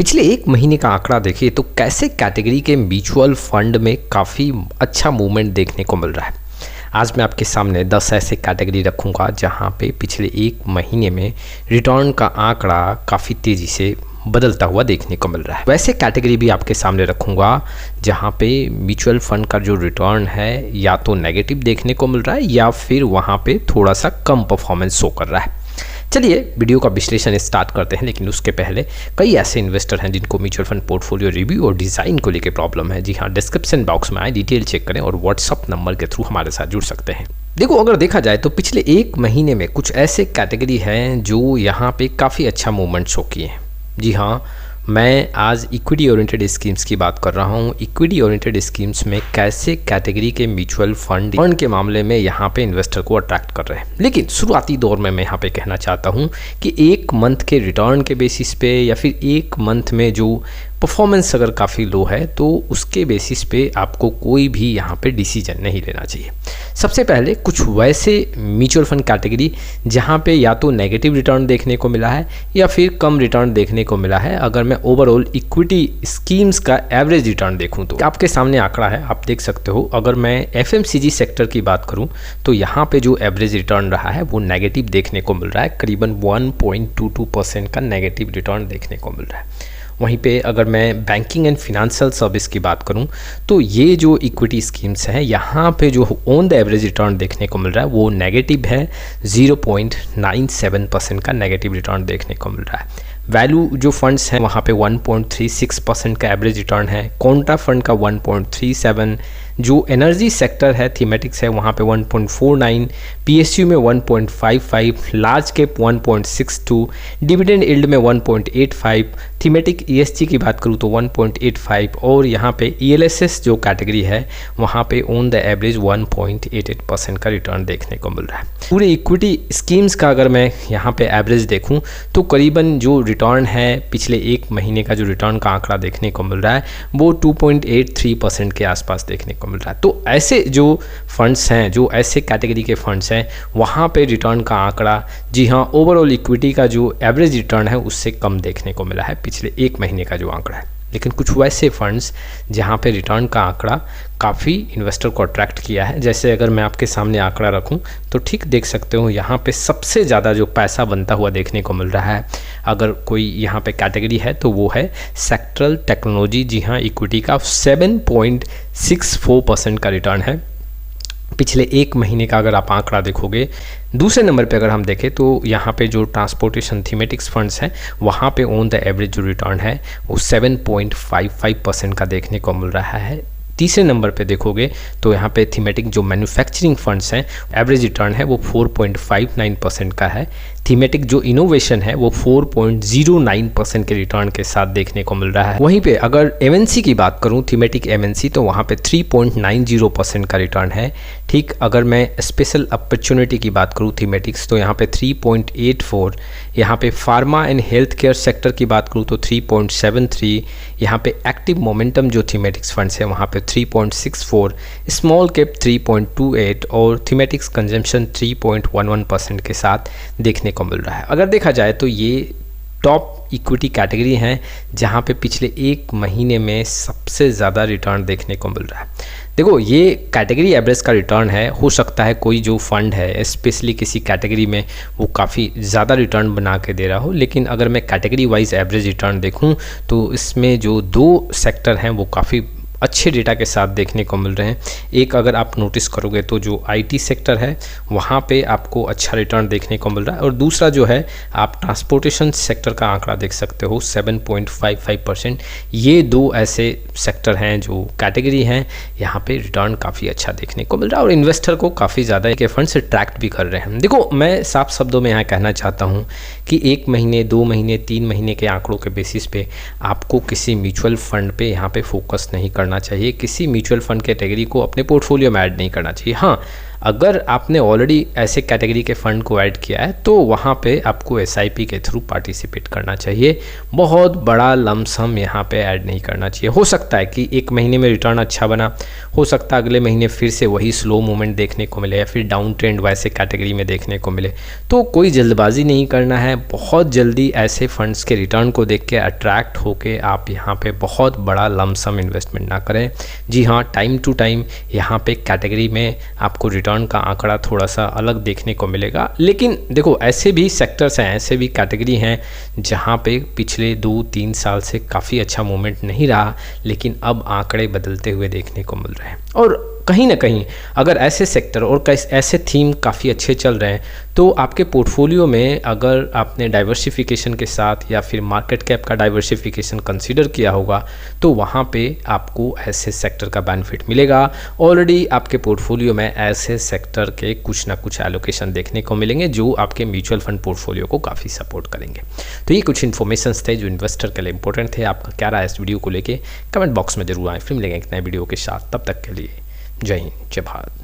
पिछले एक महीने का आंकड़ा देखिए तो कैसे कैटेगरी के म्यूचुअल फंड में काफ़ी अच्छा मूवमेंट देखने को मिल रहा है। आज मैं आपके सामने 10 ऐसे कैटेगरी रखूंगा जहां पे पिछले एक महीने में रिटर्न का आंकड़ा काफ़ी तेज़ी से बदलता हुआ देखने को मिल रहा है। वैसे कैटेगरी भी आपके सामने रखूंगा जहां पे म्यूचुअल फंड का जो रिटर्न है या तो नेगेटिव देखने को मिल रहा है या फिर वहां पे थोड़ा सा कम परफॉर्मेंस शो कर रहा है। चलिए वीडियो का विश्लेषण स्टार्ट करते हैं, लेकिन उसके पहले कई ऐसे इन्वेस्टर हैं जिनको म्यूचुअल फंड पोर्टफोलियो रिव्यू और डिज़ाइन को लेकर प्रॉब्लम है। जी हाँ, डिस्क्रिप्शन बॉक्स में आए, डिटेल चेक करें और व्हाट्सअप नंबर के थ्रू हमारे साथ जुड़ सकते हैं। देखो, अगर देखा जाए तो पिछले एक महीने में कुछ ऐसे कैटेगरी हैं जो यहाँ पे काफ़ी अच्छा मूवमेंट शो किए हैं। जी हाँ, मैं आज इक्विटी ओरिएंटेड स्कीम्स की बात कर रहा हूँ। इक्विटी ओरिएंटेड स्कीम्स में कैसे कैटेगरी के म्यूचुअल फंड रिटर्न के मामले में यहाँ पे इन्वेस्टर को अट्रैक्ट कर रहे हैं। लेकिन शुरुआती दौर में मैं यहाँ पे कहना चाहता हूँ कि एक मंथ के रिटर्न के बेसिस पे या फिर एक मंथ में जो परफॉर्मेंस अगर काफ़ी लो है तो उसके बेसिस पे आपको कोई भी यहाँ पे डिसीजन नहीं लेना चाहिए। सबसे पहले कुछ वैसे म्यूचुअल फंड कैटेगरी जहाँ पे या तो नेगेटिव रिटर्न देखने को मिला है या फिर कम रिटर्न देखने को मिला है। अगर मैं ओवरऑल इक्विटी स्कीम्स का एवरेज रिटर्न देखूँ तो आपके सामने आंकड़ा है, आप देख सकते हो। अगर मैं एफएमसीजी सेक्टर की बात करूँ तो यहाँ पे जो एवरेज रिटर्न रहा है वो नेगेटिव देखने को मिल रहा है। करीबन 1.22% का नेगेटिव रिटर्न देखने को मिल रहा है। वहीं पे अगर मैं बैंकिंग एंड फिनेंशियल सर्विस की बात करूं तो ये जो इक्विटी स्कीम्स हैं यहाँ पे जो ऑन द एवरेज रिटर्न देखने को मिल रहा है वो नेगेटिव है। 0.97% का नेगेटिव रिटर्न देखने को मिल रहा है। वैल्यू जो फंड्स हैं वहाँ पे 1.36% का एवरेज रिटर्न है। कॉन्ट्रा फंड का 1.37, जो एनर्जी सेक्टर है थीमेटिक्स है वहाँ पे 1.49, पीएसयू में 1.55, लार्ज कैप 1.62, डिविडेंड यील्ड में 1.85, थीमेटिक ईएसजी की बात करूँ तो 1.85 और यहाँ पे ईएलएसएस जो कैटेगरी है वहाँ पे ऑन द एवरेज 1.88% का रिटर्न देखने को मिल रहा है। पूरे इक्विटी स्कीम्स का अगर मैं यहाँ पे एवरेज देखूँ तो करीबन जो रिटर्न है पिछले एक महीने का जो रिटर्न का आंकड़ा देखने को मिल रहा है वो 2.83% के आसपास देखने को मिल रहा है। तो ऐसे जो फंड्स हैं, जो ऐसे कैटेगरी के फंड्स हैं वहाँ पे रिटर्न का आंकड़ा, जी हाँ, ओवरऑल इक्विटी का जो एवरेज रिटर्न है उससे कम देखने को मिला है पिछले एक महीने का जो आंकड़ा है। लेकिन कुछ वैसे फंड्स जहाँ पे रिटर्न का आंकड़ा काफ़ी इन्वेस्टर को अट्रैक्ट किया है। जैसे अगर मैं आपके सामने आंकड़ा रखूं तो ठीक देख सकते हो यहाँ पे सबसे ज़्यादा जो पैसा बनता हुआ देखने को मिल रहा है अगर कोई यहाँ पे कैटेगरी है तो वो है सेक्टरल टेक्नोलॉजी। जी हाँ, इक्विटी का 7.64% का रिटर्न है पिछले एक महीने का। अगर आप आंकड़ा देखोगे, दूसरे नंबर पे अगर हम देखें तो यहाँ पे जो ट्रांसपोर्टेशन थीमेटिक्स फंड्स हैं वहाँ पे ऑन द एवरेज जो रिटर्न है वो 7.55% का देखने को मिल रहा है। तीसरे नंबर पे देखोगे तो यहाँ पे थीमेटिक जो मैन्युफैक्चरिंग फंड्स हैं एवरेज रिटर्न है वो 4.59% का है। थीमेटिक जो इनोवेशन है वो 4.09% के रिटर्न के साथ देखने को मिल रहा है। वहीं पे अगर एमएनसी की बात करूं, थीमेटिक एमएनसी, तो वहाँ पे 3.90% का रिटर्न है। ठीक अगर मैं स्पेशल अपॉर्चुनिटी की बात करूं थीमेटिक्स तो यहाँ पे 3.84, यहाँ पे pharma and health care sector की बात करूं तो 3.73, यहाँ पे एक्टिव मोमेंटम जो थीमेटिक्स फंड्स है वहाँ पे 3.64, स्मॉल कैप 3.28 और थीमेटिक्स कंजम्पशन 3.11% के साथ देखने को मिल रहा है। अगर देखा जाए तो ये टॉप इक्विटी कैटेगरी हैं जहाँ पे पिछले एक महीने में सबसे ज़्यादा रिटर्न देखने को मिल रहा है। देखो, ये कैटेगरी एवरेज का रिटर्न है। हो सकता है कोई जो फंड है स्पेशली किसी कैटेगरी में वो काफ़ी ज़्यादा रिटर्न बना के दे रहा हो, लेकिन अगर मैं कैटेगरी वाइज एवरेज रिटर्न देखूँ तो इसमें जो दो सेक्टर हैं वो काफ़ी अच्छे डेटा के साथ देखने को मिल रहे हैं। एक अगर आप नोटिस करोगे तो जो आईटी सेक्टर है वहाँ पे आपको अच्छा रिटर्न देखने को मिल रहा है और दूसरा जो है आप ट्रांसपोर्टेशन सेक्टर का आंकड़ा देख सकते हो 7.55%। ये दो ऐसे सेक्टर हैं जो कैटेगरी हैं यहाँ पे रिटर्न काफ़ी अच्छा देखने को मिल रहा है और इन्वेस्टर को काफ़ी ज़्यादा के फंड से अट्रैक्ट भी कर रहे हैं। देखो, मैं साफ शब्दों में यहाँ कहना चाहता हूँ कि एक महीने, 2 महीने, 3 महीने के आंकड़ों के बेसिस पे आपको किसी म्यूचुअल फंड पे यहाँ पे फोकस नहीं करना चाहिए। किसी म्यूचुअल फंड कैटेगरी को अपने पोर्टफोलियो में ऐड नहीं करना चाहिए। हाँ, अगर आपने ऑलरेडी ऐसे कैटेगरी के फ़ंड को ऐड किया है तो वहाँ पे आपको SIP के थ्रू पार्टिसिपेट करना चाहिए। बहुत बड़ा लमसम यहाँ पे ऐड नहीं करना चाहिए। हो सकता है कि एक महीने में रिटर्न अच्छा बना, हो सकता है अगले महीने फिर से वही स्लो मूवमेंट देखने को मिले या फिर डाउन ट्रेंड वैसे कैटेगरी में देखने को मिले। तो कोई जल्दबाजी नहीं करना है। बहुत जल्दी ऐसे फंड्स के रिटर्न को देख के अट्रैक्ट होके आप यहाँ पे बहुत बड़ा लमसम इन्वेस्टमेंट ना करें। जी हाँ, टाइम टू टाइम यहाँ पे कैटेगरी में आपको रिटर्न का आंकड़ा थोड़ा सा अलग देखने को मिलेगा, लेकिन देखो ऐसे भी सेक्टर्स हैं, ऐसे भी कैटेगरी हैं जहाँ पे पिछले 2-3 साल से काफ़ी अच्छा मूवमेंट नहीं रहा, लेकिन अब आंकड़े बदलते हुए देखने को मिल रहे हैं। और कहीं ना कहीं अगर ऐसे सेक्टर और ऐसे थीम काफ़ी अच्छे चल रहे हैं तो आपके पोर्टफोलियो में अगर आपने डाइवर्सिफिकेशन के साथ या फिर मार्केट कैप का डाइवर्सिफिकेशन कंसीडर किया होगा तो वहाँ पे आपको ऐसे सेक्टर का बेनिफिट मिलेगा। ऑलरेडी आपके पोर्टफोलियो में ऐसे सेक्टर के कुछ ना कुछ एलोकेशन देखने को मिलेंगे जो आपके म्यूचुअल फंड पोर्टफोलियो को काफ़ी सपोर्ट करेंगे। तो ये कुछ इन्फॉर्मेशंस थे जो इन्वेस्टर के लिए इंपॉर्टेंट थे। आपका क्या रहा है इस वीडियो को लेके कमेंट बॉक्स में जरूर आए। फिर मिलेंगे एक नए वीडियो के साथ, तब तक के लिए जय हिंद, जय भारत।